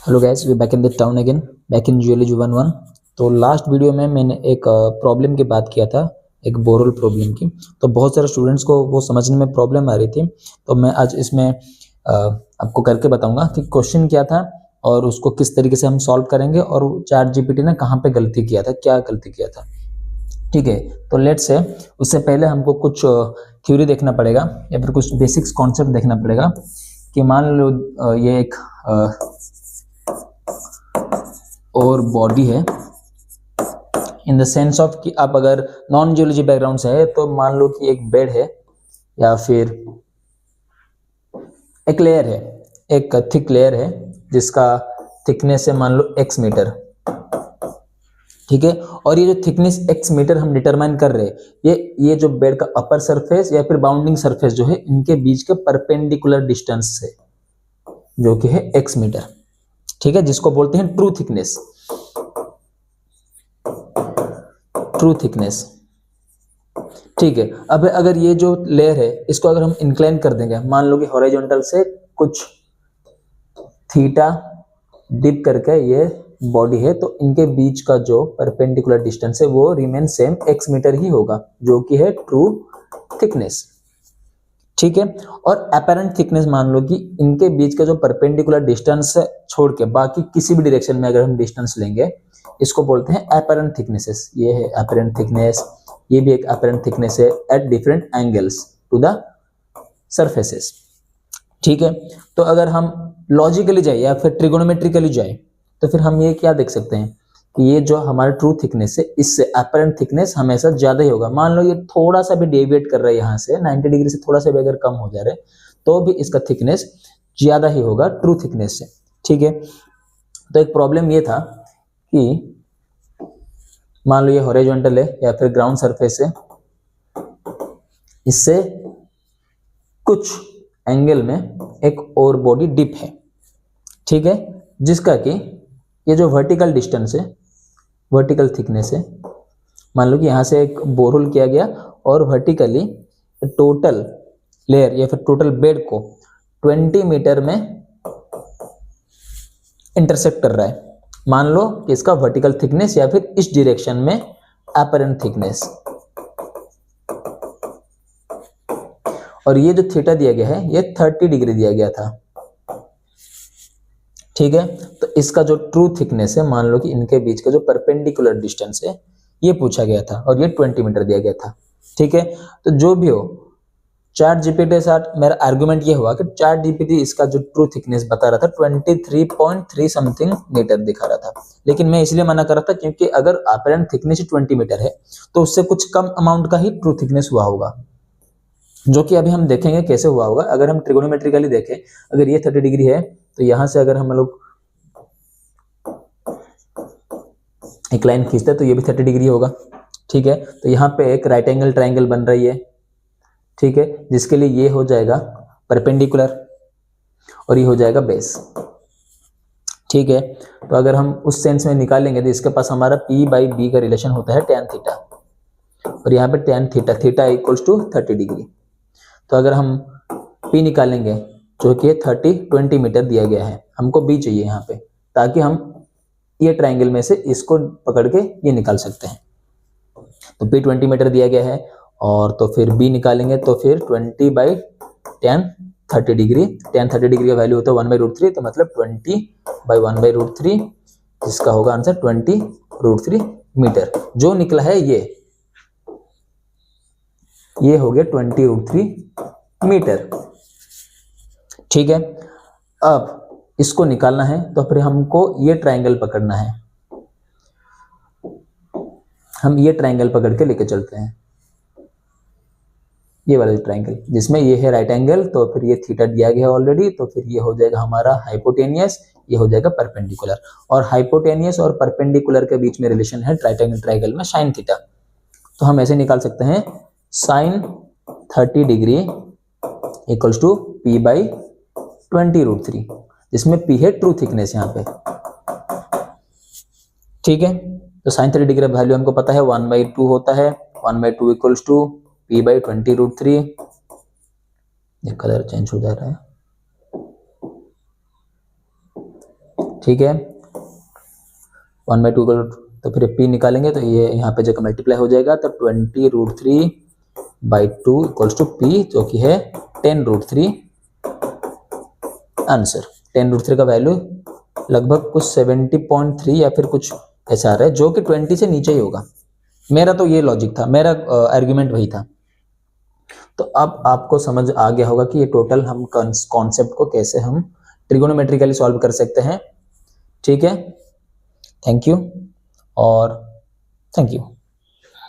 Hello guys, we back in the town again, back in geology 1-1। तो last video में मैंने एक problem की बात किया था, एक बोरल प्रॉब्लम की। तो बहुत सारे स्टूडेंट्स को वो समझने में प्रॉब्लम आ रही थी, तो मैं आज इसमें आपको करके बताऊंगा कि क्वेश्चन क्या था और उसको किस तरीके से हम सॉल्व करेंगे और चैट जीपीटी ने कहाँ पे गलती किया था, क्या गलती किया था। ठीक है, तो लेट्स से उससे पहले हमको कुछ थ्योरी देखना पड़ेगा या फिर कुछ बेसिक्स कॉन्सेप्ट देखना पड़ेगा कि मान लो ये एक और बॉडी है, इन द सेंस ऑफ कि आप अगर नॉन जियोलॉजी बैकग्राउंड से है तो मान लो कि एक बेड है या फिर एक लेयर है, एक थिक लेयर है जिसका थिकनेस है मान लो x मीटर। ठीक है, और ये जो थिकनेस x मीटर हम डिटरमाइन कर रहे हैं, ये जो बेड का अपर सरफेस या फिर बाउंडिंग सरफेस जो है, इनके बीच के परपेंडिकुलर डिस्टेंस है जो कि है x मीटर। ठीक है, जिसको बोलते हैं ट्रू थिकनेस। ट्रू थिकनेस, ठीक है। अब अगर ये जो लेयर है इसको अगर हम इंक्लाइन कर देंगे, मान लो कि हॉरिजॉन्टल से कुछ थीटा डिप करके ये बॉडी है, तो इनके बीच का जो परपेंडिकुलर डिस्टेंस है वो रिमेन सेम x मीटर ही होगा, जो कि है ट्रू थिकनेस। ठीक है, और अपैरेंट थिकनेस मान लो कि इनके बीच का जो परपेंडिकुलर डिस्टेंस छोड़ के बाकी किसी भी डायरेक्शन में अगर हम डिस्टेंस लेंगे, इसको बोलते हैं अपैरेंट थिकनेसेस। ये है अपैरेंट थिकनेस, ये भी एक अपैरेंट थिकनेस है at different angles to the surfaces. ठीक है, तो अगर हम लॉजिकली जाए या फिर ट्रिगोनोमेट्रिकली जाए तो फिर हम ये क्या देख सकते हैं कि ये जो हमारा ट्रू थिकनेस है इससे अपैरेंट थिकनेस हमेशा ज्यादा ही होगा। मान लो ये थोड़ा सा भी डेविएट कर रहा है यहाँ से 90 डिग्री से, थोड़ा सा भी अगर कम हो जा रहा है तो भी इसका थिकनेस ज्यादा ही होगा ट्रू थिकनेस से। ठीक है, तो एक प्रॉब्लम ये था कि मान लो ये हॉरिजॉन्टल है या फिर ग्राउंड सरफेस है, इससे कुछ एंगल में एक और बॉडी डिप है। ठीक है, जिसका कि ये जो वर्टिकल डिस्टेंस है, वर्टिकल थिकनेस है, मान लो कि यहां से एक बोरहोल किया गया और वर्टिकली टोटल लेयर या फिर टोटल बेड को 20 मीटर में इंटरसेक्ट कर रहा है। मान लो कि इसका वर्टिकल थिकनेस या फिर इस डायरेक्शन में अपैरेंट थिकनेस, और ये जो थीटा दिया गया है ये 30 डिग्री दिया गया था। ठीक है, तो इसका जो ट्रू थिकनेस है, मान लो कि इनके बीच का जो परपेंडिकुलर डिस्टेंस है ये पूछा गया था और ये 20 मीटर दिया गया था। ठीक है, तो जो भी हो, चैट जीपीटी के साथ मेरा आर्गुमेंट ये हुआ कि चैट जीपीटी इसका जो ट्रू थिकनेस बता रहा था 23.3 समथिंग मीटर दिखा रहा था, लेकिन मैं इसलिए मना कर रहा था क्योंकि अगर अपैरेंट थिकनेस 20 मीटर है तो उससे कुछ कम अमाउंट का ही ट्रू थिकनेस हुआ होगा, जो कि अभी हम देखेंगे कैसे हुआ होगा। अगर हम ट्रिगोनोमेट्रिकली देखें, अगर ये 30 डिग्री है तो यहां से अगर हम लोग एक लाइन खींचते हैं तो ये भी 30 डिग्री होगा। ठीक है, तो यहाँ पे एक राइट एंगल ट्राइंगल बन रही है। ठीक है, जिसके लिए ये हो जाएगा परपेंडिकुलर और ये हो जाएगा बेस। ठीक है, तो अगर हम उस सेंस में निकालेंगे तो इसके पास हमारा P/B का रिलेशन होता है tan थीटा, और यहाँ पे tan theta, theta equals to 30 degree. तो अगर हम P निकालेंगे जो कि 20 मीटर दिया गया है, हमको B चाहिए यहाँ पे, ताकि हम ये ट्राइंगल में से इसको पकड़ के ये निकाल सकते हैं। तो P 20 मीटर दिया गया है, और तो फिर B निकालेंगे तो फिर 20/tan 30 डिग्री, tan 30 डिग्री का वैल्यू होता है 1/√3, तो मतलब 20/1/√3, जिसका होगा आंसर 20√3 मीटर। जो निकला है ये हो गया 20√3 मीटर। ठीक है, अब इसको निकालना है तो फिर हमको ये ट्राइंगल पकड़ना है। हम ये ट्राइंगल पकड़ के लेके चलते हैं, ये वाला ट्राइंगल जिसमें ये है राइट एंगल, तो फिर ये थीटा दिया गया है ऑलरेडी, तो फिर ये हो जाएगा हमारा हाइपोटेनियस, ये हो जाएगा परपेंडिकुलर, और हाइपोटेनियस और परपेंडिकुलर के बीच में रिलेशन है राइट एंगल ट्राइंगल में साइन थीटा। तो हम ऐसे निकाल सकते हैं sign 30 degree equals to P/20√3, जिसमें P है ट्रू थिकनेस यहाँ पे। ठीक है, तो साइन 30 डिग्री वैल्यू हमको पता है 1/2 होता है, 1/2 इक्वल्स टू P/20√3। ये कलर चेंज हो जा रहा है। ठीक है, 1/2 तो फिर p निकालेंगे तो ये यहाँ पे जगह मल्टीप्लाई हो जाएगा, तो 20√3/2 इक्वल्स टू p, जो कि है 10√3। आंसर 10√3 का वैल्यू लगभग कुछ 70.3 या फिर कुछ ऐसा आ रहा है, जो कि 20 से नीचे ही होगा। मेरा तो ये लॉजिक था, मेरा आर्ग्यूमेंट वही था। तो अब आपको समझ आ गया होगा कि ये टोटल हम कॉन्सेप्ट को कैसे हम ट्रिगोनोमेट्रिकली सॉल्व कर सकते हैं। ठीक है, थैंक यू और थैंक यू।